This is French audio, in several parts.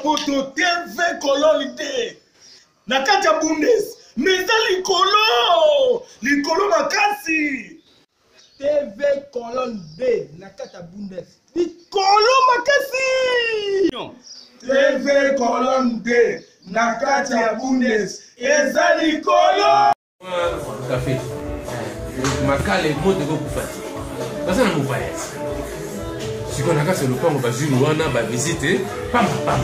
poto TV colonne D. Nakata Bundes. Mais ça Likolo makasi. TV colonne D. Nakata Bundes. Likolo makasi. TV colonne D. Nakata Bundes. Eza Likolo. Café. Makale mode go kufati. Basa na mupayasi. Sikonaka se lopango bazulu wana ba visiter pamba.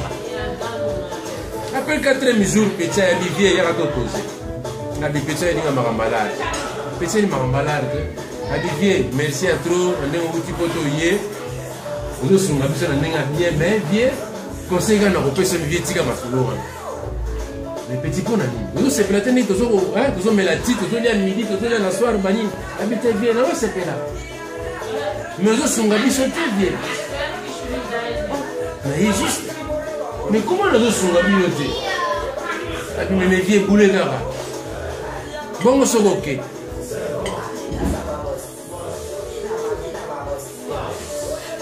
Après 4 jours petit ya Olivier ya to poser. Na bi petit ya ninga marambalare. Petit ni marambalare. Olivier, merci à trop. On est au petit poto yé. Nous sommes na biso na ninga bien bien. Conseil ga na ko pesa Olivier tika masolo wana. Les petits pots nous c'est platé ni toujours hein toujours melati toujours à midi toujours la soir bani habite bien là c'est là mais nous sommes biso bien mais juste mais comment nous sommes bien abi me vieux boule là bon so OK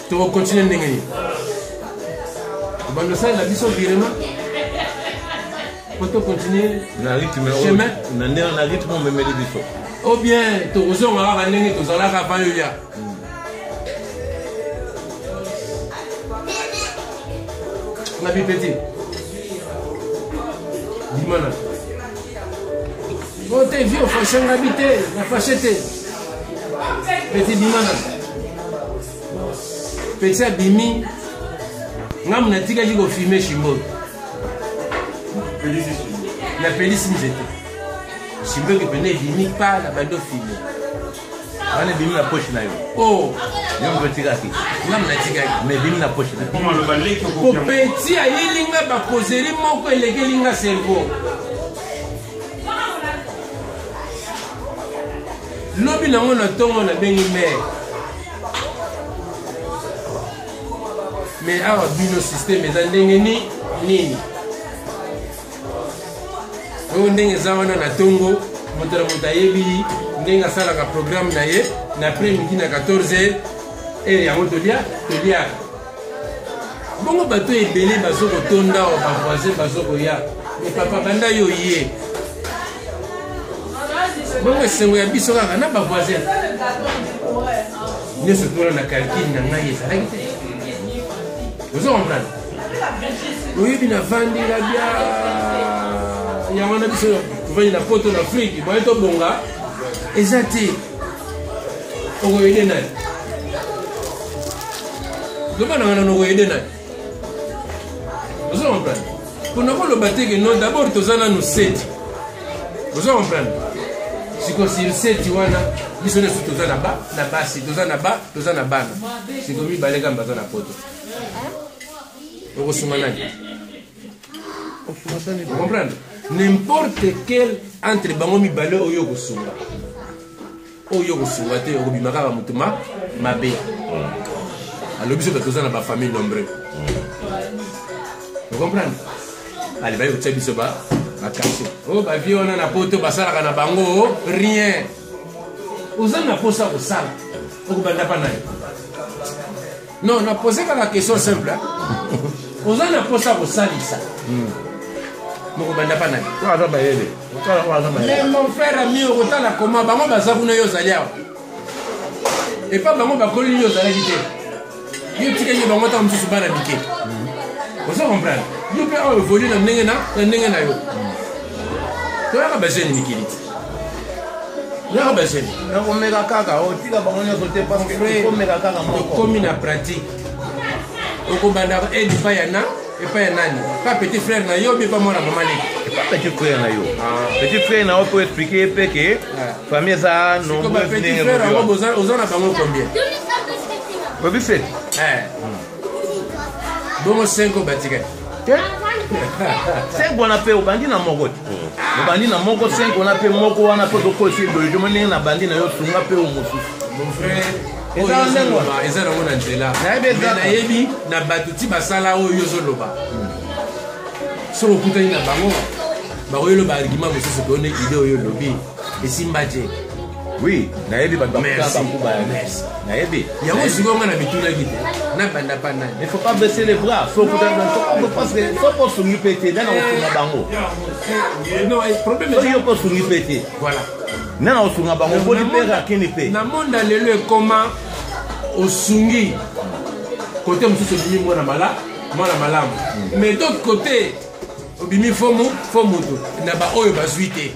tu vas continuer ndenge bon ça la biso virement faut continuer na rythme chemin na rythme on me met des choses ou bien tozo ngara ndenge tozala ka pa yo ya na bi petit dimana bon te vieux fashion habité na fachete petit dimana petit abimi ngam na tika jiko filmer chimbo la police nous était. Si vous voulez venir bimi pas la bande filmé. On est bimi la poche na yo. Oh, yo me tika ki. Ngam na tika mais bimi la poche na. Comment le balai que ko petit ayelinga ba kozeli moko elekelinga cerveau. Lobi na ngona tongo na bengi mère. Mais awa bino système ezandenge nini. On ndenge zawana na tongo motara motayebi ndenge salaka programme na ye na après midi na 14h et ya motolia bongo bato ebele bazoko tonda o ba voisin bazoko ya mais papa banda yo ye bongo sengo ya biso kaka na ba voisin ne se tola na calcul na ngai ça vous comprenez oui bina vandi la bien yamana biso tuvanye na poto na Afrique boye to bonga ezati oko ide na domana ngana no ide na vous comprenez kuna ko lo bateke non d'abord tozana no set vous comprenez siko sur set wana biso ne tozana ba na basi tozana bana siko mi balega mbaza na poto oko sumanani vous comprenez n'importe quel entre bango mibale oyo kosunga te okobimaka bamutuma mabe alobi so batoza na bafamille nombreux vous comprenez ali baye kotia biso bakasi oyo bavie wana na poto basalaka na bango rien oza na posa kosala okobanda pa naye non napose kaka question simple oza na posa kosalisa mais mon frère ami okotala koma bango baza kuna yo ozali awa epa bango bakoli yo ozalaki te yo tikaki bango ntango mosusu bana mike ozo comprendre yo mpe awa evoli na ndenge na yo toyaka bajeune mikili te yaka bajeune nakomeka kaka otika bango nyonso te parce komeka kaka tokomi na pratique okobandaka edi epai ya nani pas petit frère na yo pas mwana mama leki pas petit frère na yo petit frère na yo pour expliquer pe que famille ça non petit frère ngo oza na bango combien babi fait bongo 5 batika 5 wana pe obandi na moko obandi na moko 5 wana pe moko wana pe ko aussi de je moni na bandi na yo tunga pe o mosusu mon frère eza nango na nzela nayebi na bato ti basala oyo ozoloba soki okutani na bango bakoyoloba argument mosusu koyona ide oyo olobi esimba te Oui, nayebi ba Merci. merci. Nayebi. Yango sikonga na bituna kite. Na banda pa nani. Il faut pas baisser les bras. Faut parce que faut pas sungi pété dans osunga bango. Non, problème Faut yo pas sungi pété. Voilà. Nana osunga bango faut li pera kini pe. Na monde lelo comment osungi côté mususu bimi mwana malamu. Mais d'autre côté obimi fomu na ba oyo bazuite.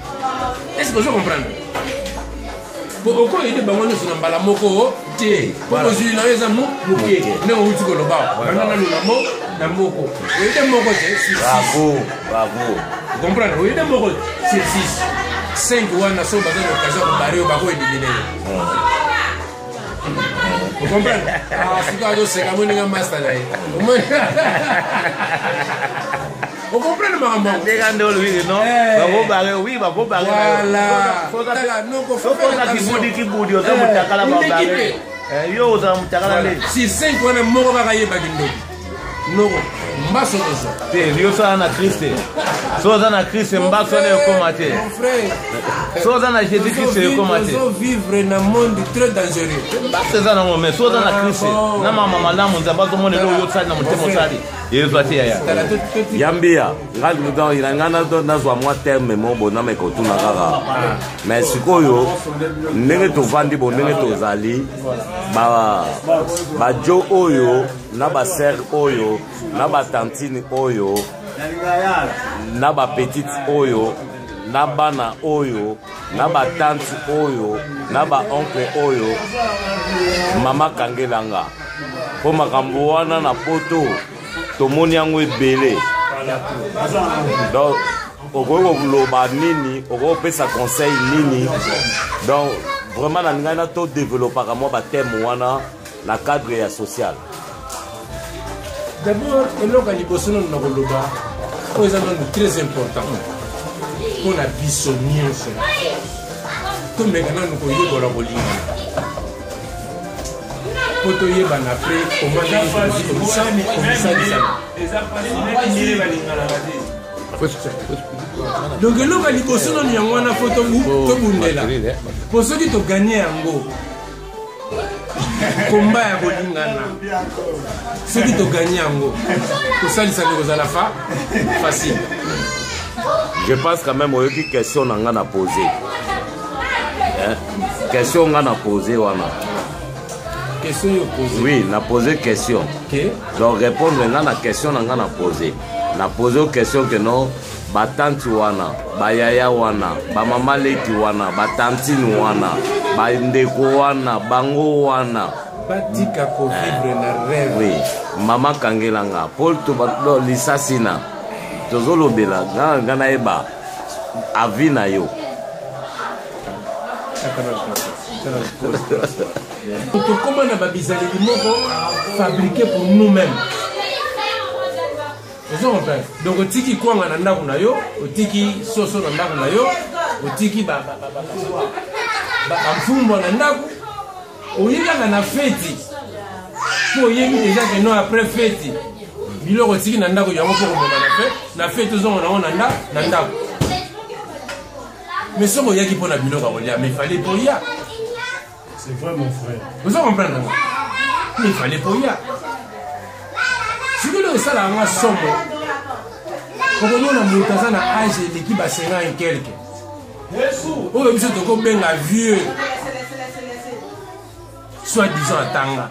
Est-ce que vous comprenez? Pourquoi il est bon sur un balamoko té pour aujourd'hui na eza moké ne o uti ko loba bana na moko na moko il est moko c'est bravo vous comprenez il est moko c'est 6 5 wana so baza l'occasion de barrer au bako éliminer vous comprenez c'est quoi donc c'est comme une master là vous comprenez ma maman non oui bako barrer voilà si 5 wana moko kaka yebaki ndoki noko mbaso ozo te yo ça na Christ so za na Christ mbaso le komate mon frère so za na Jésus Christ le komate so vivre na monde très dangereux mbaso za na ngome so za na Christ na mama malamu nzamba zo mone lo yo tsali na mutemo sali yezo ati ya Yambia ngaludao ilangana to nazwa mwa terme mo bona me kotuna kaka mais sikoyo ndenge to vandi bo ndenge to zali ba jo oyo na ba ser oyo na ba tantine oyo na ba petite oyo na bana oyo na ba tante oyo na ba oncle oyo mama kangelanga po makambo wana na poto tomoni yango ebele donc okoki koloba nini okoki kopesa conseil nini donc vraiment na ngai na to développaka mwa bateme wana na cadre ya social. D'abord eloko ya liboso nano na koloba oyo eza nano très important mpona biso nyonso tomeka nano koyekola kolinga po toyebana apres donc eloko ya liboso nano yango wana fo tobundela po soki toganye yango komba ya kolingana soki toganye yango kosalisa nde kozala facile. Je pense quand même oyoki question na nga na poser question nga na poser wana question yo poser oui na poser question okay. Donc répondre nga na question na nga na poser question que non batanti wana bayaya wana bamama leti wana batantine wana bandeko wana bango wana batika kovivre na rêve. Oui mama kangelanga Paul to batlo lisasina tozolobela nga na eba avi na yo tokoma na babizaleli moko fabriqué pour nous-mêmes. Donc otiki kwanga na ndako na yo otiki soso na ndako na yo otiki bamfumbo na ndako oyekaka na feti po oyebi deja ke no après feti biloko otiki na ndako yango mpo komema na feti ozongo nango na ndako mais soki oyaki mpo na biloko akolia mais fallait poya. C'est vrai mon frère. Vous comprenez? Mais il fallait poya. Si vous voulez ça là en somme quand on a monté ça dans âge l'équipe à 50 et quelques oh mais c'est encore bien la vieux soit disant à Tanga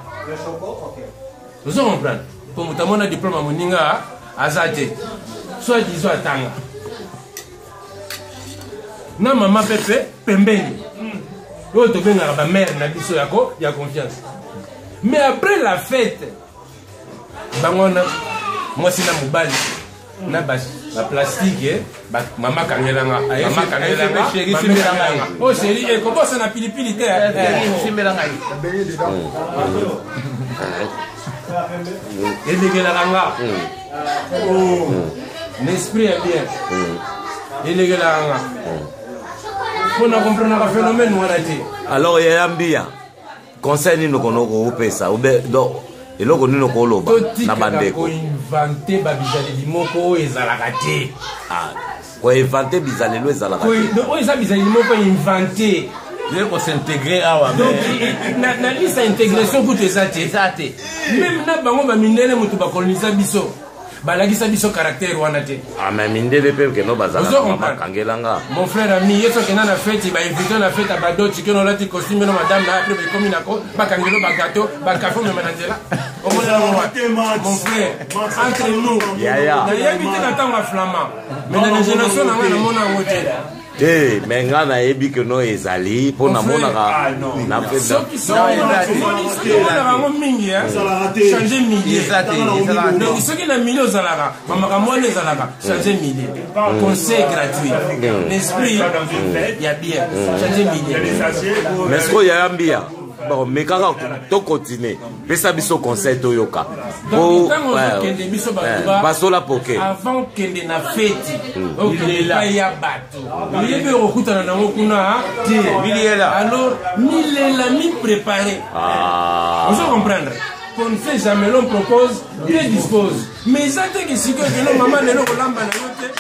vous comprenez pour monter mon diplôme à Moninga à Zate soit disant à Tanga na maman Pepe pembeni oh tu viens à la mère na biso yako ya confiance mais après la fête bangona moi c'est na mobali na ba plastique mama kangelanga oh chérie et comment ça na pilipili te simbelanga et legelanga oh l'esprit est bien et legelanga pour na comprendre le phénomène wana te. Alors Yambia conseil ni noko pesa donc eloko nino koloba na bandeko ko inventer ba bizaleli moko ezalaka te ko inventer bizalelo ezalaka te o eza bizaleli moko inventer il faut s'intégrer à wa. Donc na liste intégration pour tes athées. Même na bango ba mindele mutu ba coloniser biso. Balagisa biso caractère wana te. Ah mais mindele pe que no bazala mama kangelanga. Mon frère ami, yeso kena na fête, ba invité na fête ba do tiki no lati costume no madame na après ba komi na ko ba kangelo ba gâteau, ba café me manandela. Mon frère, entre nous. Ya. Na yebite na tanga flamand. Mais na génération na mona ngote. Eh, mais nga na yebi que no ezali pour na mona na fait changer milieu. Donc ce qui na milieu zalaka, mama mwana zalaka, changer milieu. Conseil gratuit. L'esprit il y a bien changer milieu. Mais ce qu'il y a mbia. Bon, mais quand on continue, mais ça biso conseil toyoka. Donc quand on kende biso ba basola poké. Avant kende na fête, il là ya bato. Il be okuta na ngokuna ti miliela. Alors milela mi préparé. Ah. Vous comprendre? Qu'on ne fait jamais l'on propose, Dieu dispose. Mais ça te que si que non maman ne lo lamba na yote.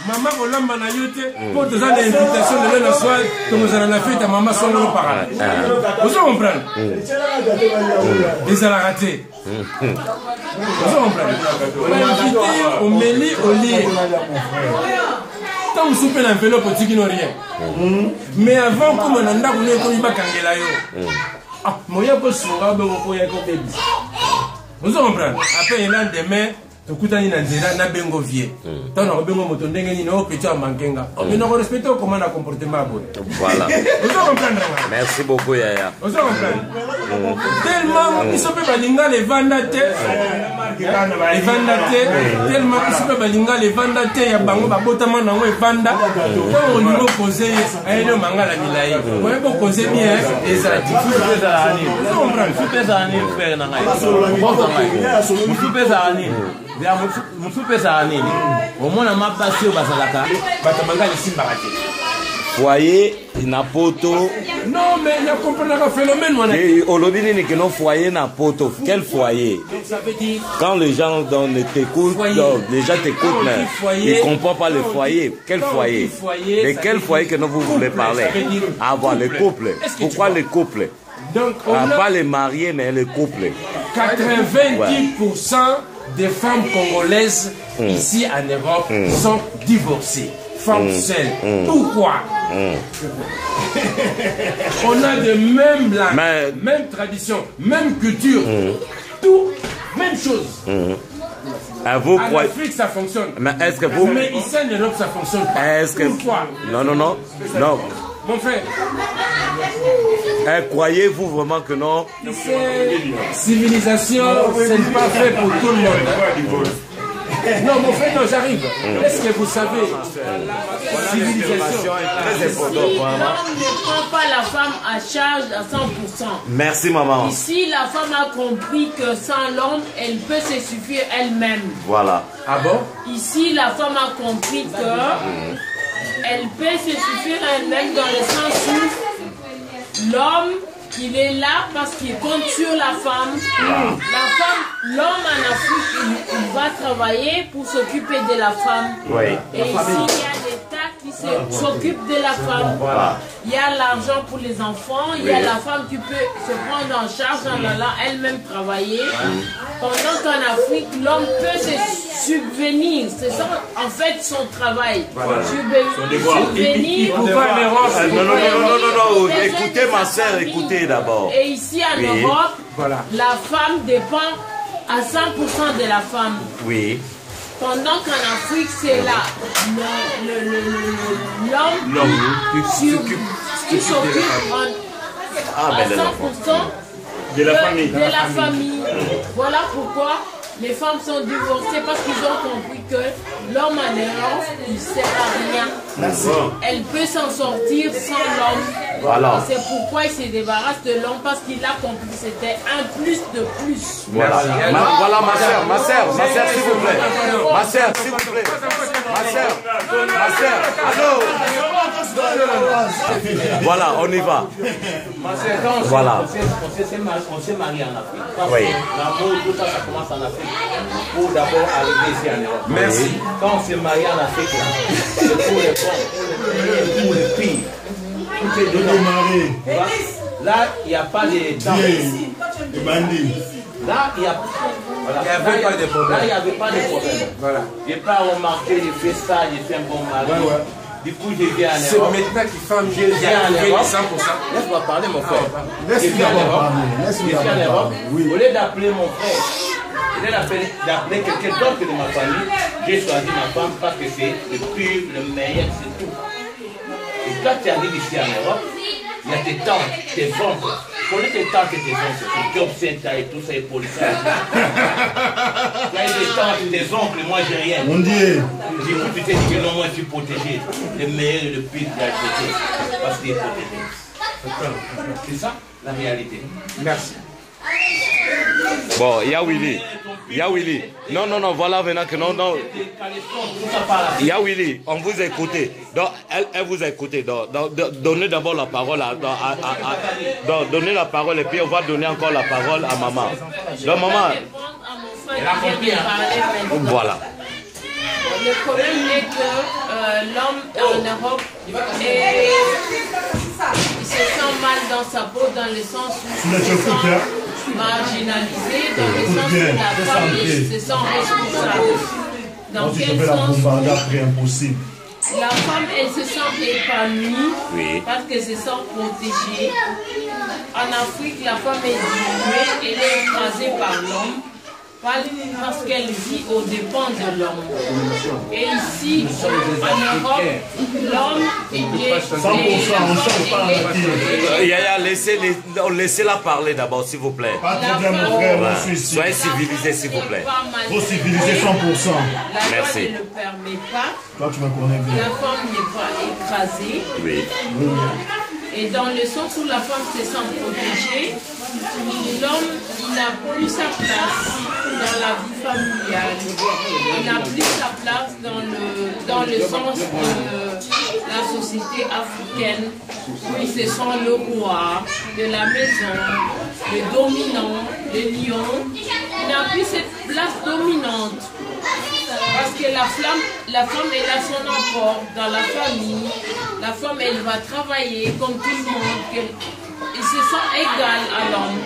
Maman kolamba na yote pour te donner l'invitation de la soirée que nous allons la fête à maman son nom par vous comprenez ils allaient rater vous comprenez invité au mêlé au lit tant vous soupez l'enveloppe petit qui n'ont rien mais avant comme on a ndako ne ko iba kangela yo ah moya ko sunga be ko ya ko baby vous comprenez après il lendemain tokutani na nzela na bengo vie tana ko bengo moto ndenge ni no petit mankenga mais no respecter comment na comportement bon voilà vous comprendre merci beaucoup yaya vous comprendre tellement ils sont pas balinga les vandate tellement ils sont pas balinga les vandate ya bango babotama na ngo evanda ko on nous poser ayo mangala milai ko ko poser bien les attitudes vous comprendre Super Zani frère na ngai. Bon pesa ani. Bia musu pesa ani. Omona mapasi bazalaka batamanga simba kate. Foyer na poto. Non mais il y a compris le phénomène on a. Et olobini ni que non foyer na poto. Quel foyer? Ça veut dire quand les gens t'écoutent, les gens t'écoutent mais ils comprennent pas le foyer. Quel foyer? De quel foyer que nous vous voulez parler? Avoir les couples. Pourquoi les couples? Donc pas les mariés mais les couples. 90% des femmes congolaises ici en Europe sont divorcées. Femmes seules. Pourquoi? On a de mêmes langues, même tradition, même culture, tout, même chose. Vous en Afrique ça fonctionne. Mais est-ce que vous... Mais ici en Europe ça fonctionne pas. Pourquoi? Non. Mon frère. Croyez-vous vraiment que non? Civilisation, ce n'est pas fait pour tout le monde. Non, mon frère, non, j'arrive. Est-ce que vous savez, la civilisation est très importante. L'homme ne prend pas la femme à charge à 100%. Merci, maman. Ici, la femme a compris que sans l'homme, elle peut se suffire elle-même. Voilà. Ah bon? Ici, la femme a compris que elle peut se suffire elle-même dans le sens où l'homme, il est là parce qu'il compte sur la femme. La femme, l'homme en Afrique, il va travailler pour s'occuper de la femme. Oui. Et ici, il y a l'État qui s'occupe de la femme. Voilà. Il y a l'argent pour les enfants, il y a la femme qui peut se prendre en charge en allant elle-même travailler. Pendant qu'en Afrique, l'homme peut se subvenir. C'est ça, en fait, son travail. Subvenir. Non. Écoutez ma soeur, écoutez d'abord. Et ici en Europe, la femme dépend à 100% de la femme. Oui. Pendant qu'en Afrique, c'est là l'homme qui s'occupe à 100% de la famille. Voilà pourquoi les femmes sont divorcées, parce qu'ils ont compris que l'homme en Europe, il ne sert à rien. Elle peut s'en sortir sans l'homme. Voilà. C'est pourquoi il se débarrasse de l'homme, parce qu'il a compris que c'était un plus de plus. Voilà, voilà ma soeur, s'il vous plaît. Ma soeur, s'il vous plaît. Ma soeur, allô. Voilà, on y va. Voilà. On s'est marié en Afrique. Oui. L'amour, tout ça, ça commence en Afrique. Pour d'abord arriver ici en Europe. Merci. Quand on s'est marié en Afrique, c'est pour les bons, pour les pires. Tout est dedans. Là, il n'y a pas de temps. Là, il n'y a pas de problème. Là, il n'y avait pas de problème. Voilà. Je n'ai pas remarqué, j'ai fait ça, j'ai fait un bon mari. Du coup, j'ai viens en Europe. C'est maintenant qu'il femme, j'ai viens en Europe. 100%. Laisse-moi parler, mon frère. J'ai viens en Europe. J'ai viens en Europe. Au lieu d'appeler mon frère, au lieu d'appeler quelqu'un d'autre de ma famille, j'ai choisi ma femme parce que c'est le pur, le meilleur, c'est tout. Et quand tu arrives ici en Europe, il y a tes tantes, tes oncles. Connais tes tantes et tes oncles, c'est Job Senta et tout ça, et policiers. Tu as des tantes, des oncles, moi j'ai rien. On dit. Du coup, tu t'es dit que non, moi je suis protégé. Le meilleur et le pire de la société. Parce qu'il est protégé. C'est ça la réalité. Merci. Bon, il y a Willy. Il y a Willy. Non, non, non, voilà maintenant que non, non. Il y a Willy, on vous écoute. Donc, elle vous écoute. Donc, donnez d'abord la parole donc, donnez la parole et puis on va donner encore la parole à maman. Donc, maman. Voilà. Le problème est que l'homme en Europe il se sent mal dans sa peau, dans le sens où il se sent marginalisé, dans le sens où la femme se sent responsable. Dans quel sens? La femme, elle se sent épanouie parce qu'elle se sent protégée. En Afrique, la femme est diminuée, elle est écrasée par l'homme. Parce qu'elle vit aux dépens de l'homme. Et ici, en Europe, l'homme, il est... 100%, on ne change pas. Laissez-la parler d'abord, s'il vous plaît. Pas de problème, mon frère, moi je suis ici. Soyez civilisés, s'il vous plaît. Faut civiliser 100%. La loi ne le permet pas. Toi, tu me connais bien. La femme n'est pas écrasée. Oui. Et dans le sens où la femme se sent protégée, l'homme, il n'a plus sa place dans la vie familiale. Il n'a plus sa place dans le sens de la société africaine, où il se sent le roi de la maison, le dominant, le lion. Il n'a plus cette place dominante. Parce que la femme, elle a son apport dans la famille. La femme, elle va travailler comme tout le monde. Il se sent égal à l'homme.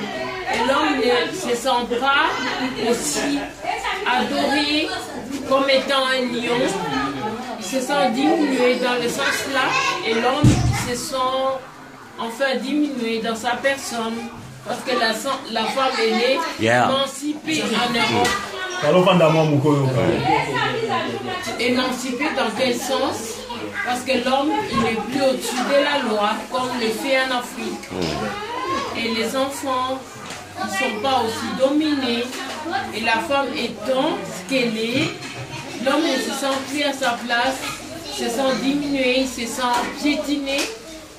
Et l'homme ne se sent pas aussi adoré comme étant un lion. Il se sent diminué dans le sens là. Et l'homme, il se sent enfin diminué dans sa personne. Parce que la femme, elle est émancipée en Europe. Émancipé dans quel sens? Parce que l'homme, il n'est plus au-dessus de la loi, comme le fait en Afrique. Et les enfants, ils ne sont pas aussi dominés. Et la femme étant ce qu'elle est, l'homme ne se sent plus à sa place, se sent diminué, il se sent piétiné.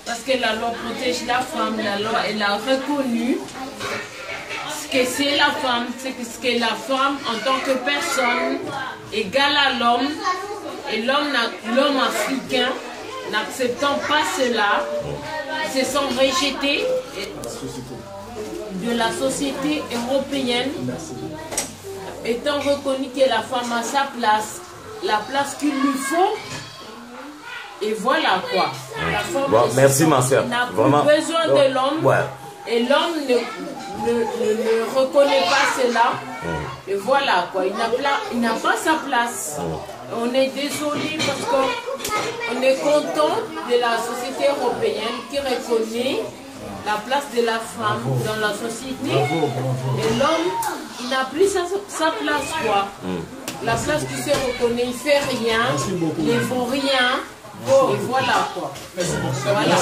Parce que la loi protège la femme, la loi, elle a reconnu que c'est la femme, c'est ce que la femme en tant que personne égale à l'homme, et l'homme africain, n'acceptant pas cela, se sent rejeté de la société européenne, étant reconnu que la femme a sa place, la place qu'il lui faut. Et voilà quoi. La femme merci ma soeur. n'a plus besoin de l'homme. Et l'homme ne reconnaît pas cela. Et voilà quoi, il n'a pas sa place. On est désolé parce qu'on est content de la société européenne qui reconnaît la place de la femme dans la société. Et l'homme, il n'a plus sa place quoi. La place qui se reconnaît, il fait rien, il ne vaut rien. Et voilà quoi. Voilà.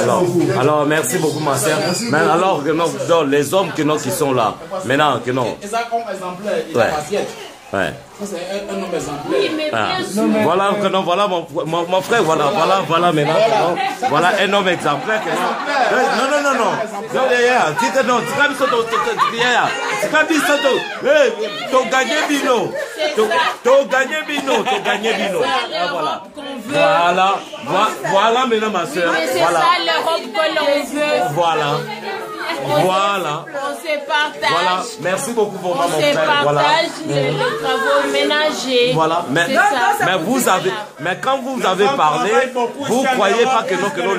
Alors merci beaucoup ma soeur. Mais alors que non, les hommes qui sont là, maintenant que non. Ouais. C'est un homme exemplaire. Oui, mais bien sûr. Voilà, non, voilà mon frère, voilà maintenant. Voilà un homme exemplaire. Non. Voilà maintenant ma soeur. Mais c'est ça l'Europe que l'on veut. Voilà. Voilà. On se partage. Voilà. Merci beaucoup pour mon On se frère. Voilà. partage les travaux ménagers. Voilà. Mais, c'est ça. mais vous avez, mais quand vous avez parlé, vous croyez pas que non,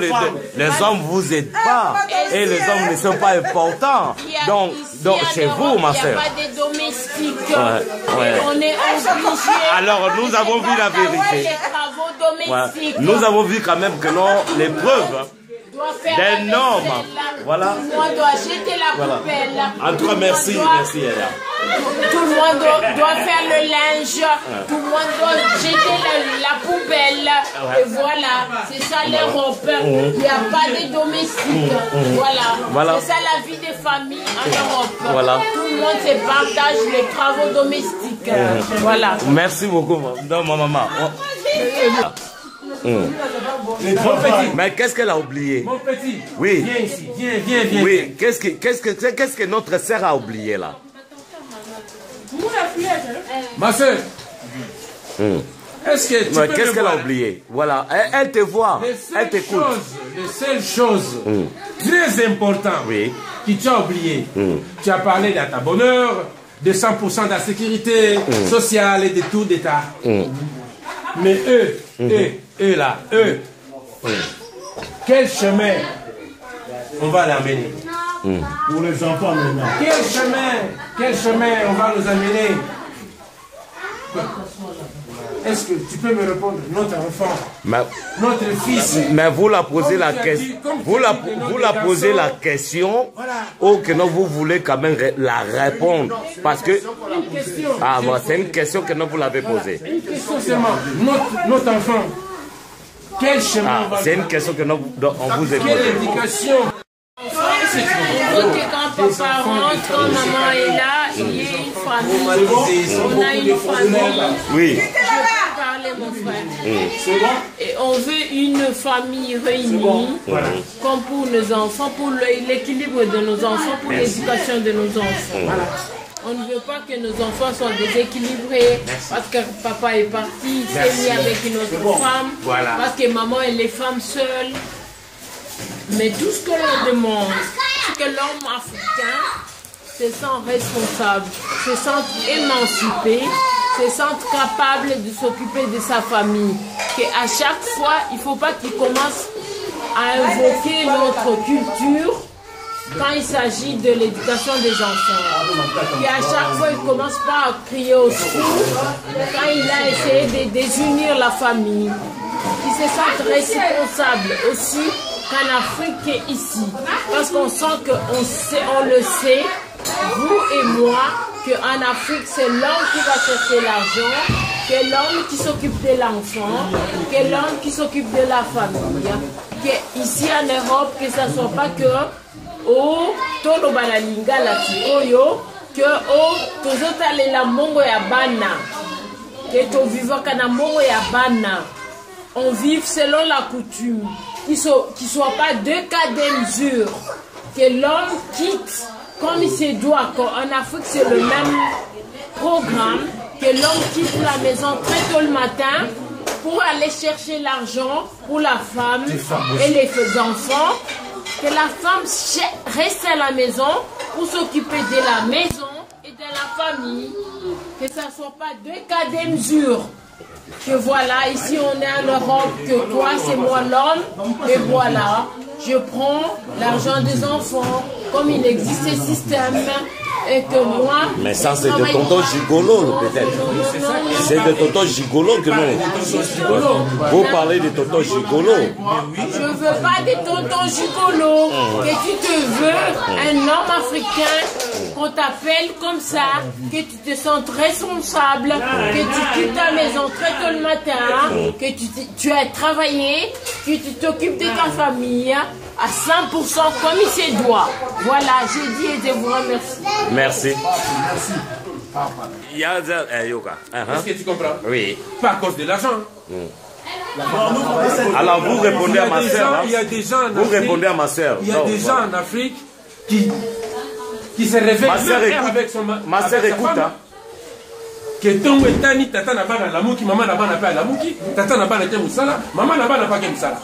les hommes vous aident pas et les hommes ne sont pas importants. Donc chez vous, ma sœur. Il n'y a pas de domestiques. Ouais. Et on est obligé. Alors nous avons vu la vérité. Les travaux domestiques. Nous avons vu quand même que non, les preuves d'un homme. Voilà. Tout le monde doit jeter la poubelle. En tout cas, merci, merci, Ella. Tout le monde doit faire le linge. Tout le monde doit jeter la poubelle. Et voilà, c'est ça l'Europe. Il n'y a pas de domestiques. Voilà. C'est ça la vie des familles en Europe. Voilà. Tout le monde se partage les travaux domestiques. Voilà. Merci beaucoup, ma maman. Mon petit. Mais qu'est-ce qu'elle a oublié? Mon petit. Oui. Viens ici, viens. Oui, qu'est-ce que notre sœur a oublié là? Ma soeur. Est-ce que tu peux Qu'est-ce me qu'elle a voir? oublié? Voilà, elle te voit, elle t'écoute. Les seules choses très importantes que tu as oubliées, tu as parlé de ta bonheur, de 100% de la sécurité sociale et de tout d'État. Mais eux là, quel chemin on va l'amener? Pour les enfants maintenant. Quel chemin on va nous amener? Est-ce que tu peux me répondre? Notre enfant, notre fils. Mais vous la posez la question. Vous la posez la question ou que non, vous voulez quand même la répondre. Parce que. Ah, bon, c'est une question que non, vous l'avez posée. Une question seulement. Notre enfant, quel chemin on va? C'est une question que non, on vous a posée. Quelle éducation? On veut que quand papa rentre, quand maman est là, il y ait une famille. On a une famille. Oui. Je peux parler, mon frère. Et on veut une famille réunie, comme pour nos enfants, pour l'équilibre de nos enfants, pour l'éducation de nos enfants. On ne veut pas que nos enfants soient déséquilibrés parce que papa est parti, il s'est mis avec une autre femme, parce que maman elle est femme seule. Mais tout ce que l'on demande, c'est que l'homme africain se sent responsable, se sent émancipé, se sent capable de s'occuper de sa famille. Qu'à chaque fois, il ne faut pas qu'il commence à invoquer notre culture quand il s'agit de l'éducation des enfants. Et à chaque fois, il ne commence pas à crier au secours quand il a essayé de désunir la famille. Il se sent responsable aussi qu'en Afrique et ici. Parce qu'on sent on le sait, vous et moi, qu'en Afrique, c'est l'homme qui va chercher l'argent, que l'homme qui s'occupe de l'enfant, que l'homme qui s'occupe de la famille. Que ici en Europe, que ça ne soit pas que tolo banalinga lati oyo que tozotalela mbongo ya bana que tovivaka na mbongo ya bana, on vive selon la coutume, qu'il soit pas deux cas de mesure, que l'homme quitte comme il se doit. En Afrique c'est le même programme, que l'homme quitte la maison très tôt le matin pour aller chercher l'argent pour la femme et les enfants, que la femme reste à la maison pour s'occuper de la maison et de la famille, que ça ne soit pas deux cas de mesure. Que voilà, ici on est en Europe, que toi c'est moi l'homme, et voilà, je prends l'argent des enfants, comme il existe ce système, et que moi... Mais ça c'est de tonton gigolo peut-être. C'est de tonton gigolo que nous... Vous parlez de tonton gigolo. Je veux pas de tonton gigolo. Que tu te veux un homme africain, qu'on t'appelle comme ça, que tu te sens responsable, que tu quittes ta maison très tôt le matin, que tu as travaillé, que tu t'occupes de ta famille à 100% comme il se doit. Voilà, j'ai dit et je vous remercie. Merci. Est-ce que tu comprends? Oui. Pas à cause de l'argent. Alors vous répondez à ma soeur. Il y a des gens en Vous Afrique, répondez à ma soeur. il y a des gens en Afrique qui se réveillent Ma soeur même écoute. avec son Ma soeur avec sa écoute. femme. Hein. que tongo etani tata na bana lamuki maman na bana pa lamuki tata na bana te musala maman na bana pa ke musala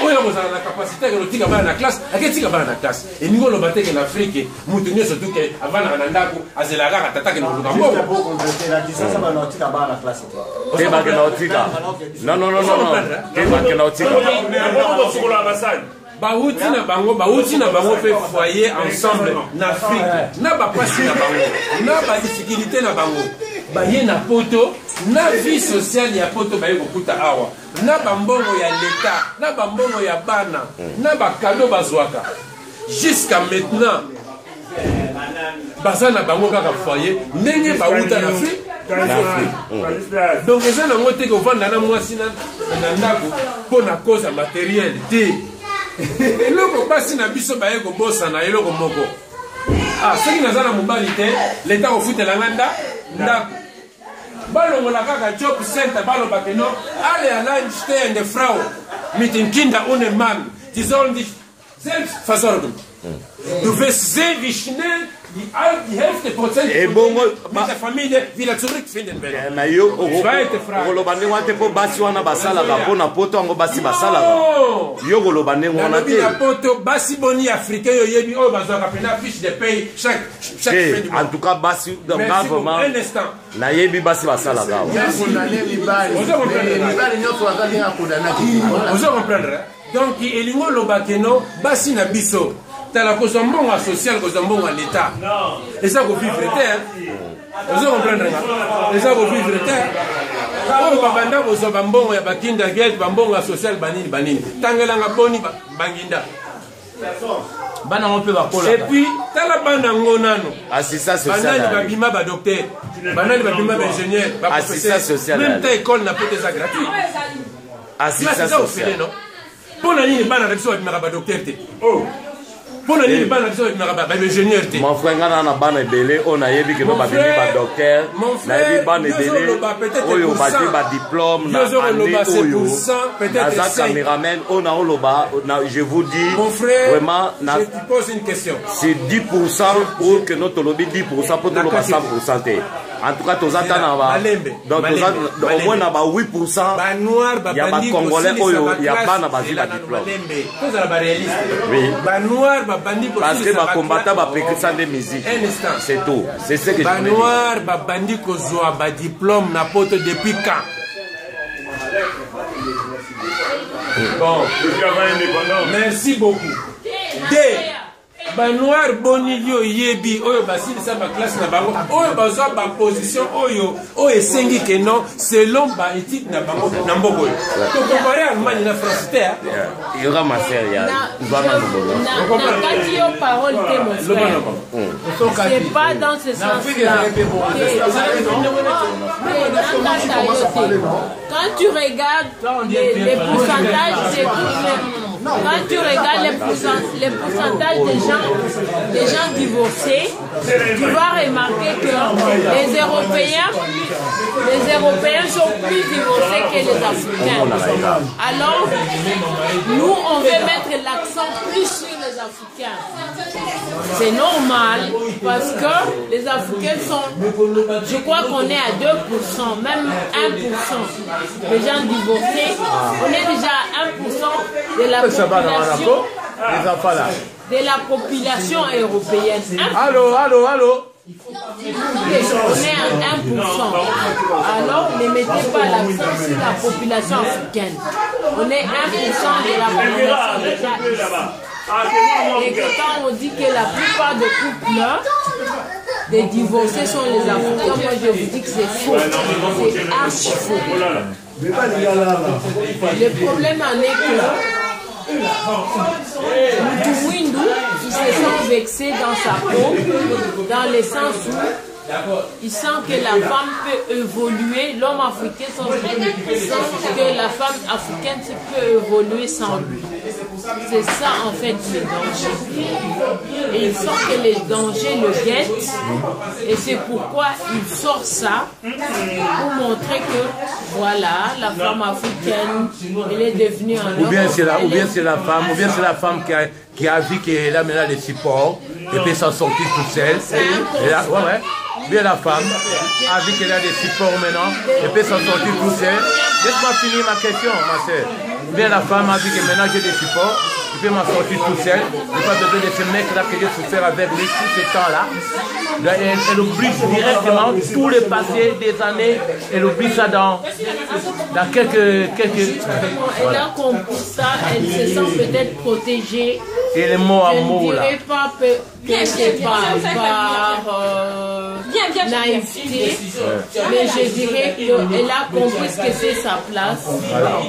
oyo bozala na capacité que lotika bana na classe aketika bana na classe et ningo lo bateke na Afrique mutu nyo surtout que avana na ndako azela kaka tata ke no lukambo la distance ba lotika bana na classe te ba ke lotika non te ba ke lotika bauti na bango fait foyer ensemble na Afrique na bapasi na bango na ba difficulté na bango baye na poto na vie sociale ya poto baye kokuta awa na bambongo ya l'État na bambongo ya bana na bakado bazwaka jusqu'à maintenant baza na bango kaka foyer ndenge bauta na Afrique donc eza nango te kovanda na mwasi na ndako mpo na cause ya matériel te eloko basi na biso baye kobosana eloko moko soki naza na mobali te leta kofutelanga ndako balongola kaka job center balobake no alle allein stehende Frau mit den Kindern ohne Mann die sollen sich selbst versorgen du wirst sehen wie schnell die Hälfte Prozent mit der Familie wieder zurückfinden werden. Zweite Frage. En tout cas, Bassi, un instant. Vous comprenez? Donc, il y a le bakeno, Bassi na biso. T'as la cause mbongo social, cause mbongo à l'État. Et ça, vous vivre terre. Vous comprenez? Et ça, vous vivre terre. Quand babanda vous avez mbongo ya bakinda gate, mbongo social banini. Tangelanga boni banginda. Et puis, t'as la bande ngonano. Assistance sociale. Banani babima ba docteur. Banani babima ba ingénieur. Assistance sociale. Même ta école n'a pas été gratuit. Assistance sociale. Pour la ligne, ban avec ça, il m'a docteur. Pour la ligne, ban avec ça, il m'a ingénieur. Mon frère, on a ban belé, on a yebi que nous babini ba docteur. Mon frère, ban belé, oyo bati ba diplôme na année oyo. Peut-être caméraman, on a oloba, je vous dis mon frère, vraiment je te pose une question. C'est 10% pour que notre lobby 10% pour nous pas 100%. En tout cas, tous attendent donc au moins na ba 8%. Il y a pas congolais il y a pas na ba diplôme. Oui. Parce que ba combattant ba pécrissant des musiques. Un instant. C'est tout. C'est ce que je voulais dire. Noir ba bandi ko zoa ba diplôme na poto depuis quand? Bon. Merci beaucoup. Banoir bonilio yebi oyo basili sa ba classe na bango oyo bazwa ba position oyo esengi que non selon ba éthique na bango na mboko yo to comparer Allemagne na France terre il y aura ma sœur ya na parole te mon frère c'est pas dans ce sens-là quand tu regardes les pourcentages de quand tu regardes les pourcentages des gens divorcés, tu vas remarquer que les Européens sont plus divorcés que les Africains. Alors, nous, on veut mettre l'accent plus sur les Africains. C'est normal parce que les Africains sont, je crois qu'on est à 2%, même 1% des gens divorcés. On est déjà à 1% de la population. Les enfants là. De la population européenne. Allô. On est à 1%. Alors, ne mettez pas l'accent sur la population africaine. On est 1% de la population déjà. Et que quand on dit que la plupart des couples des divorcés sont les Africains, moi je vous dis que c'est faux. C'est archi faux. Le problème en est que Windu, il se sent vexé dans sa peau, dans le sens où il sent que la femme peut évoluer, l'homme africain sent que la femme africaine peut évoluer sans lui. C'est ça en fait le danger. Et il sent que les dangers le guettent et c'est pourquoi il sort ça pour montrer que voilà, la femme africaine, elle est devenue un homme. Ou bien c'est la femme qui a vu qu'elle a maintenant les supports et puis s'en sortir toute seule. bien la femme, a vu qu'elle a des supports maintenant, elle peut s'en sortir tout seul. Laisse-moi finir ma question, ma soeur. Bien la femme a vu que maintenant j'ai des supports, je peux m'en sortir tout seul. Je n'ai pas besoin de ce mec-là que j'ai souffert avec lui tout ce temps-là. Elle oublie directement tout le passé des années, elle oublie ça dans quelques... Elle a compris ça, elle se sent peut-être protégée. Et les mots à mots là. Je ne dirais pas que c'est par naïveté, mais je dirais qu'elle a compris ce que c'est sa place.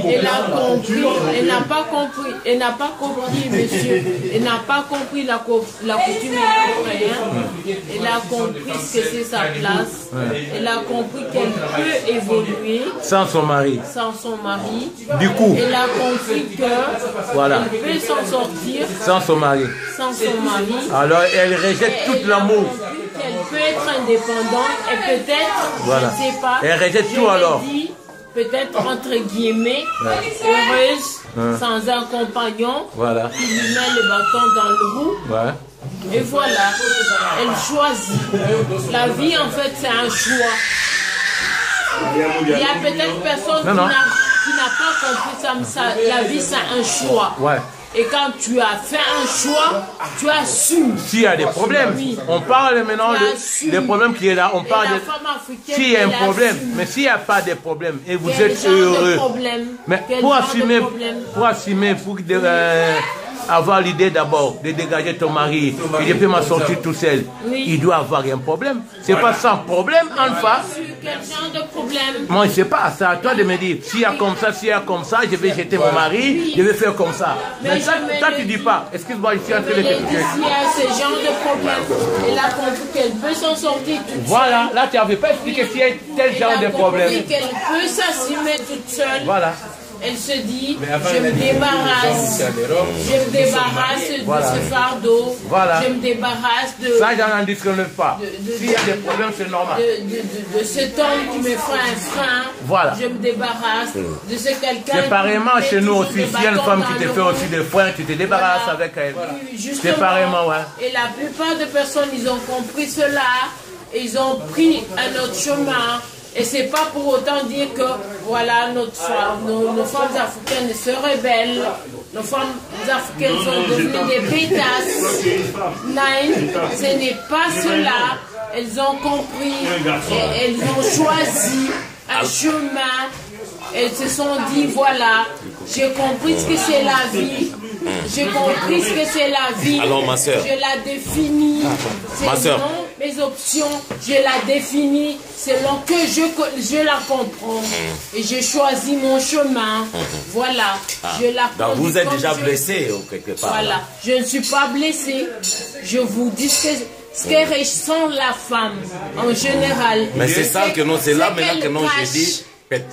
Elle a compris, elle n'a pas compris, monsieur, elle n'a pas compris la coutume européenne. Elle a compris ce que c'est sa place. Elle a compris qu'elle peut évoluer sans son mari. Sans son mari. Du coup, elle a compris que voilà, elle peut s'en sortir sans son mari. Sans son mari. Alors elle rejette tout l'amour. Elle peut être indépendante et peut-être, voilà, je ne sais pas. Elle rejette tout alors. Peut-être entre guillemets, heureuse, sans un compagnon, voilà, qui lui met le bâton dans le roue. Ouais. Et voilà, elle choisit. La vie en fait c'est un choix. Il y a peut-être personne qui n'a pas compris ça, la vie c'est un choix. Ouais. Et quand tu as fait un choix, tu assumes. S'il y a des problèmes, on parle maintenant des problèmes qui est là. On parle de s'il y a un problème, mais s'il n'y a pas de problème et vous êtes heureux, mais pour assumer, pour avoir l'idée d'abord de dégager ton mari, et je peux m'en sortir tout seul, il doit avoir un problème. C'est pas sans problème, enfin. Quel genre de problème? Moi, je sais pas, c'est à toi de me dire, s'il y a comme ça, je vais jeter mon mari, je vais faire comme ça. Mais toi, tu dis pas, excuse-moi, je suis en train de t'expliquer. S'il y a ce genre de problème, elle a compris qu'elle peut s'en sortir toute seule. Voilà, là, tu n'avais pas expliqué s'il y a tel genre de problème. Elle a compris qu'elle peut s'assumer toute seule. Voilà. Elle se dit, je me débarrasse de ce fardeau, je me débarrasse de... Ça, j'en disconne pas. S'il y a des problèmes, c'est normal. De cet homme qui me fait un frein, voilà, je me débarrasse de ce quelqu'un... C'est pareillement chez nous aussi, s'il y a une femme qui te fait aussi des freins, tu te débarrasses avec elle. C'est pareillement, ouais. Et la plupart des personnes, ils ont compris cela, et ils ont pris un autre chemin. Et c'est pas pour autant dire que voilà nos femmes africaines se rebellent, nos femmes africaines sont devenues des pétasses. Non, ce n'est pas cela. Elles ont compris, et elles ont choisi un chemin. Elles se sont dit voilà, j'ai compris ce que c'est la vie. J'ai compris ce que c'est la vie. Alors ma soeur, je la définis. Ma soeur, mes options, je la définis selon que je la comprends. Et je choisis mon chemin. Voilà. Je la donc vous êtes déjà blessé quelque part. Voilà. Je ne suis pas blessée. Je vous dis ce que ressent la femme en général. Mais c'est ça que non, c'est là maintenant que non, je dis.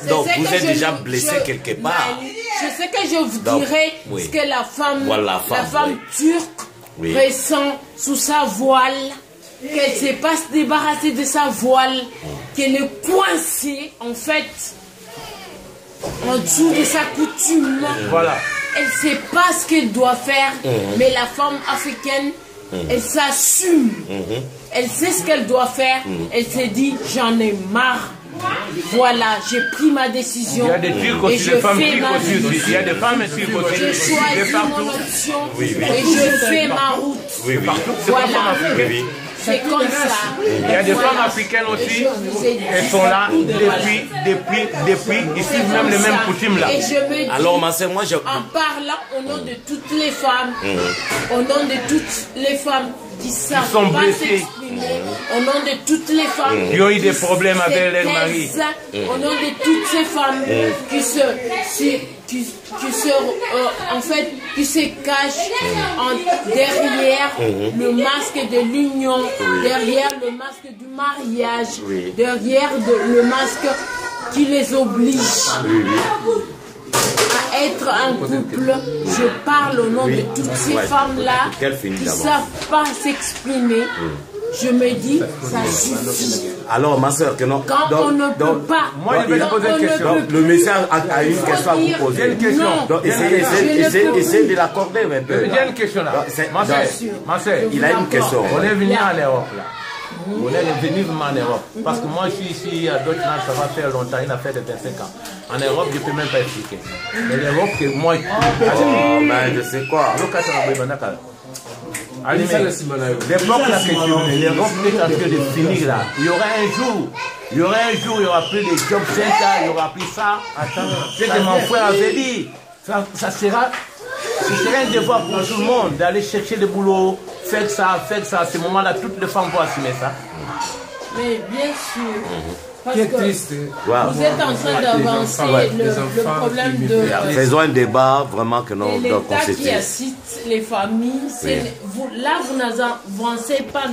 Donc vous êtes déjà blessé quelque part. Je sais que je vous dirai ce que la femme turque ressent sous sa voile, qu'elle ne sait pas se débarrasser de sa voile, qu'elle est coincée en fait en dessous de sa coutume. Voilà. Elle ne sait pas ce qu'elle doit faire, mais la femme africaine, elle s'assume. Elle sait ce qu'elle doit faire. Elle se dit j'en ai marre. Voilà, j'ai pris ma décision. Il y a des trucs aussi, des femmes turques aussi. Il y a des femmes turques aussi. Je choisis mon option et je fais ma route. Oui, partout. Voilà. C'est comme ça. Il y a des femmes africaines aussi. Elles sont là depuis. Ils suivent même les mêmes coutumes là. Et je me dis, alors, ma soeur, moi, en parlant au nom de toutes les femmes, au nom de toutes les femmes qui savent pas s'exprimer, au nom de toutes les femmes qui ont eu des problèmes avec leur mari, au nom de toutes ces femmes qui se cachent derrière le masque de l'union, derrière le masque du mariage, derrière le masque qui les oblige à être un couple. Je parle au nom de toutes ces femmes-là qui ne savent pas s'exprimer. Je me dis, ça suffit. Alors, ma soeur, que non. Quand on ne peut pas. Moi, je vais te poser une question. Le message a une question à vous poser. Une question. Donc, essayez de l'accorder un peu. J'ai une question là. Ma soeur, il a une question. On est venu à l'Europe là. On est venu vraiment en Europe. Parce que moi, je suis ici à Deutschland, ça va faire longtemps, une affaire de 25 ans. En Europe, je ne peux même pas expliquer. Mais l'Europe, que moi, mais je sais quoi. l'époque là que l'Europe est en train de finir là. Il y aura un jour, il y aura plus de job center, il y aura plus ça. Attends, ce que mon frère avait dit, ce sera un devoir pour tout le monde d'aller chercher le boulot, faire ça. À ce moment-là, toutes les femmes vont assumer ça. Mais bien sûr. Parce Quel que triste. vous êtes en train d'avancer le problème de Faisons un débat vraiment que nous devons l'État qui constituer. assiste les familles. Vous n'avancez pas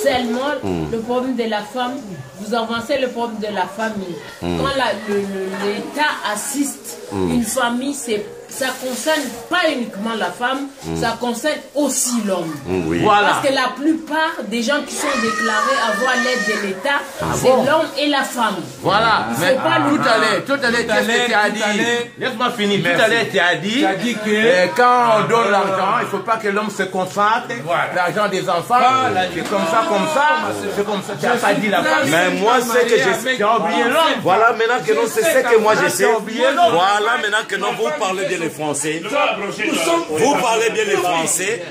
seulement le problème de la femme, vous avancez le problème de la famille. Quand l'État assiste une famille, ça concerne pas uniquement la femme, ça concerne aussi l'homme. Oui. Voilà. Parce que la plupart des gens qui sont déclarés avoir l'aide de l'État, c'est l'homme et la femme. Voilà, mais pas tout à l'heure, qu'est-ce que tu as dit? Laisse-moi finir. Tout à l'heure, tu as dit que quand on donne l'argent, il ne faut pas que l'homme se concentre. L'argent des enfants, c'est comme ça. Tu n'as pas dit la femme. Mais moi, c'est que je... Tu as oublié l'homme. Voilà maintenant que nous, c'est ce que moi je sais. Voilà maintenant que nous, vous parlez bien les Français. Vous parlez bien les Français.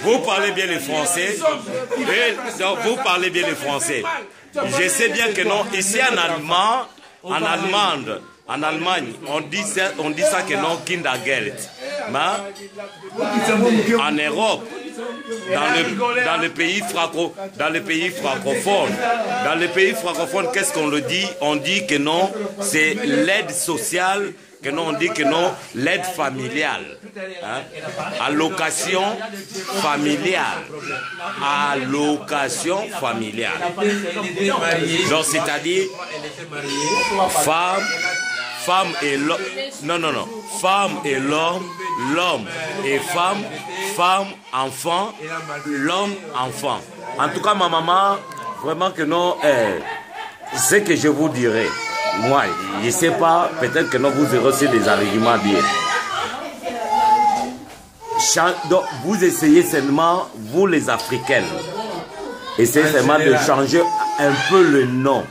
Vous parlez bien les Français. Et donc, vous parlez bien les Français. Je sais bien que non, ici en Allemagne, on dit ça que non, Kindergeld. Mais en Europe, dans les pays francophones, qu'est-ce qu'on le dit? On dit que non, c'est l'aide sociale, que non, on dit que non, l'aide familiale. Hein? Allocation familiale. Allocation familiale. Donc, c'est-à-dire, femme et l'homme. Non. Femme et l'homme et femme, enfant, l'homme, enfant. En tout cas, ma maman, vraiment que non, ce que je vous dirais, moi, je ne sais pas, peut-être que non, vous aurez aussi des arguments bien. Donc, vous essayez seulement, vous les Africaines, essayez seulement de changer un peu le nom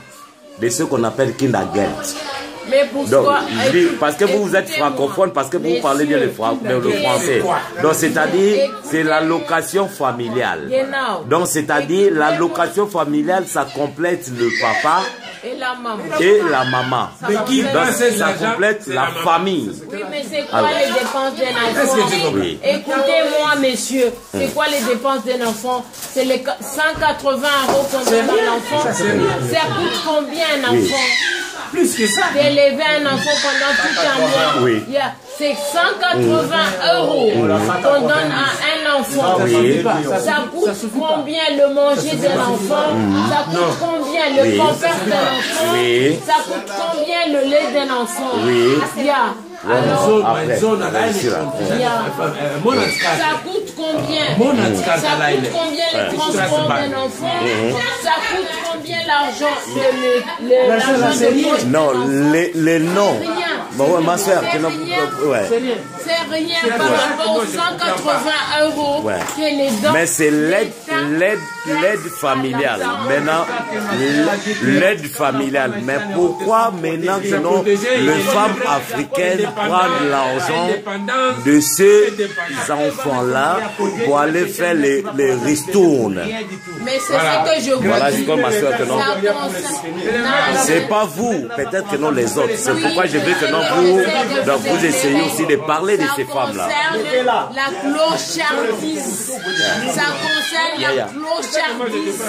de ce qu'on appelle Kindergeld. Mais pourquoi? Donc, je dis, parce que vous êtes francophone, parce que vous parlez bien le français. Donc, c'est-à-dire, c'est l'allocation familiale. Donc, c'est-à-dire, l'allocation familiale, ça complète le papa et la maman. Donc, ça complète la famille. Oui, mais c'est quoi les dépenses d'un enfant? Oui. Écoutez-moi, messieurs, c'est quoi les dépenses d'un enfant? C'est les 180 € qu'on donne à l'enfant. Ça coûte combien un enfant? Plus que ça. D'élever un enfant pendant tout un mois. Oui. C'est 180 € qu'on donne à un enfant. Oui. Ça coûte combien le manger de l'enfant? Ça coûte combien le pampers de l'enfant? Oui. Ça coûte combien le lait d'un enfant? Oui. Alors, Après, ça coûte combien? Ça coûte combien les transports d'un enfant? Ça coûte combien l'argent de poche? Non, les noms. Bon, ouais, ma soeur, que non, ouais. C'est rien par rapport aux 180 € que les dons. Mais c'est l'aide familiale. Maintenant, l'aide familiale. Mais pourquoi maintenant que non, les femmes africaines prennent l'argent de ces enfants-là pour aller faire les ristournes? Mais c'est ce que je vous Voilà, je dis. comme ma soeur que non. C'est pas vous, peut-être que non les autres. C'est pourquoi je veux que non vous essayez aussi de parler de ces femmes-là. La clochardise. Ça concerne la clochardise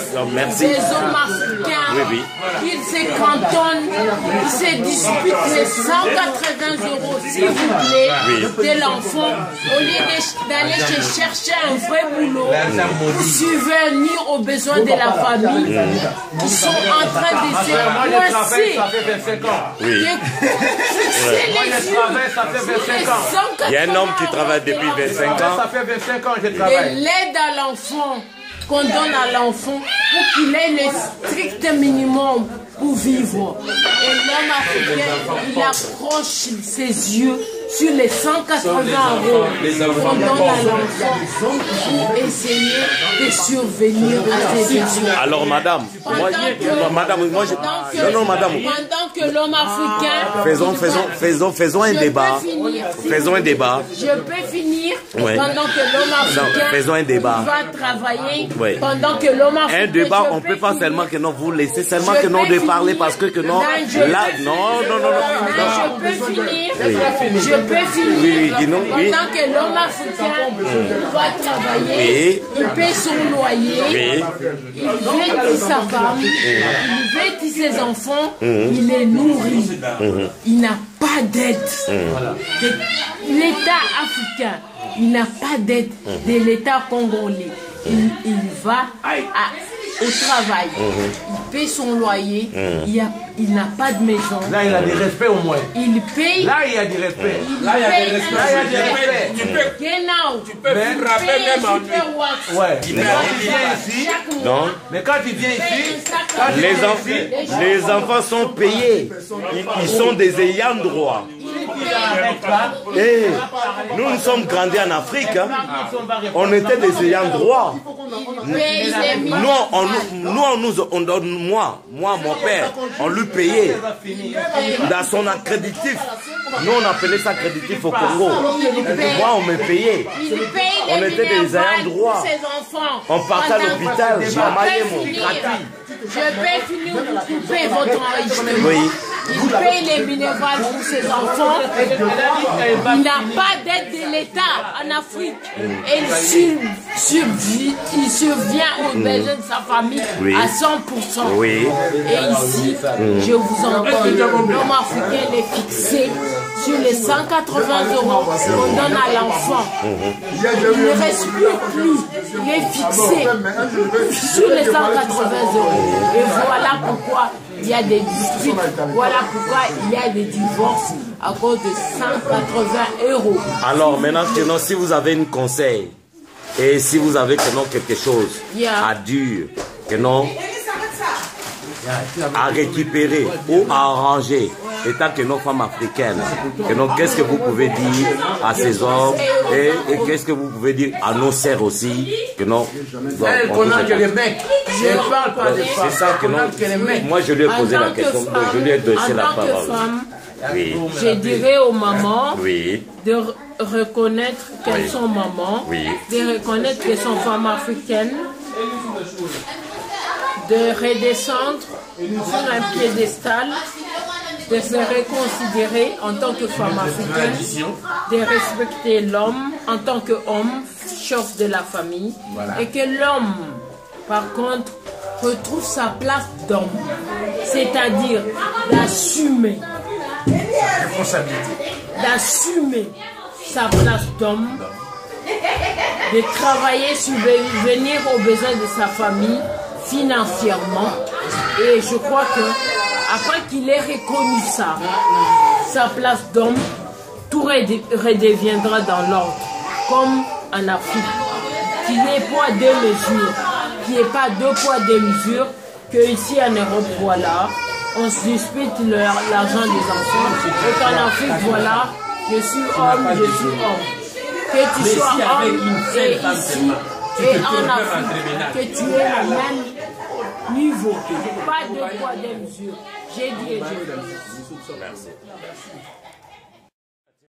des hommes africains qui se cantonnent, qui se disputent les 180 € s'il vous plaît de l'enfant au lieu d'aller chercher un vrai boulot pour subvenir aux besoins de la famille qui sont en train de se coincer. Ça fait 25 ans. Ça fait 25 ans. Il y a un homme qui travaille depuis 25 ans. Ça fait 25 ans que je Et travaille. l'aide à l'enfant qu'on donne à l'enfant pour qu'il ait le strict minimum pour vivre. Et l'homme africain, il approche ses yeux sur les 180 € qu'on donne à l'enfant pour essayer de survenir à ces besoins. Alors, madame, moi, non, madame. Pendant que l'homme africain... Faisons un débat. Faisons un débat. Je peux finir pendant que l'homme africain faisons un débat. Va travailler pendant que l'homme africain... Un débat, on ne peut pas seulement que non, vous laissez seulement que non de parler parce que non... Là, non. Je peux finir. Je peux finir. Oui, dis-nous. Pendant que l'homme africain va travailler, il paie son loyer, il vêtit sa femme, il vêtit ses enfants, il les nourrit. Il n'a pas d'aide. L'État africain, il n'a pas d'aide de l'État congolais. Il va au travail, il paie son loyer, il n'a pas de maison. Là, il a du respect au moins. Il paye. Là, il y a du respect. Là, il y a du respect. Tu peux frapper même en nuit. Ouais. Mais quand tu viens ici, non. Mais quand tu viens ici, les enfants sont payés. Ils sont des ayants droit. Nous sommes grandis en Afrique. Hein. On était des ayants droit. On donne moi, mon père, on lui payait dans son accréditif. Nous, on appelait ça accréditif au Congo. Moi, on me payait. On était des ayants droit. On partait à l'hôpital, j'ai amaillé mon gratuit. Je vais finir de couper votre enregistrement. Oui. Il paye les bénévoles pour ses enfants. Il n'a pas d'aide de l'État en Afrique. Et il survient aux besoins de sa famille à 100%. Oui. Et ici, je vous en prie, l'homme africain est fixé sur les 180 € qu'on donne à l'enfant. Il ne respire plus. Il est fixé sur les 180 €. Et voilà pourquoi il y a des disputes. Voilà pourquoi il y a des divorces à cause de 180 €. Alors maintenant, si vous avez un conseil et si vous avez quelque chose à dire, à récupérer ou à arranger, étant que nos femmes africaines, qu'est-ce que vous pouvez dire à ces hommes et qu'est-ce que vous pouvez dire à nos sœurs aussi que non. Que les mecs, je parle pas des femmes. C'est ça que non. Moi je lui ai posé la question, donc je lui ai donné la parole. Je dirais aux mamans de reconnaître qu'elles sont mamans, de reconnaître qu'elles sont femmes africaines, de redescendre sur un piédestal, de se reconsidérer en tant que femme africaine, de respecter l'homme en tant qu'homme, chef de la famille, et que l'homme, par contre, retrouve sa place d'homme, c'est-à-dire d'assumer sa place d'homme, de travailler, subvenir aux besoins de sa famille financièrement. Et je crois que après qu'il ait reconnu sa place d'homme, tout redeviendra dans l'ordre, comme en Afrique. Qu'il n'y ait pas deux mesures, qu'il n'y ait pas deux poids, deux mesures, que ici en Europe, voilà, on se dispute l'argent des enfants, et qu'en Afrique, voilà, je suis homme, je suis homme. Que tu sois homme, et ici, et en Afrique, que tu aies le même niveau, pas deux poids, deux mesures. J'ai dit et j'ai dit. Merci.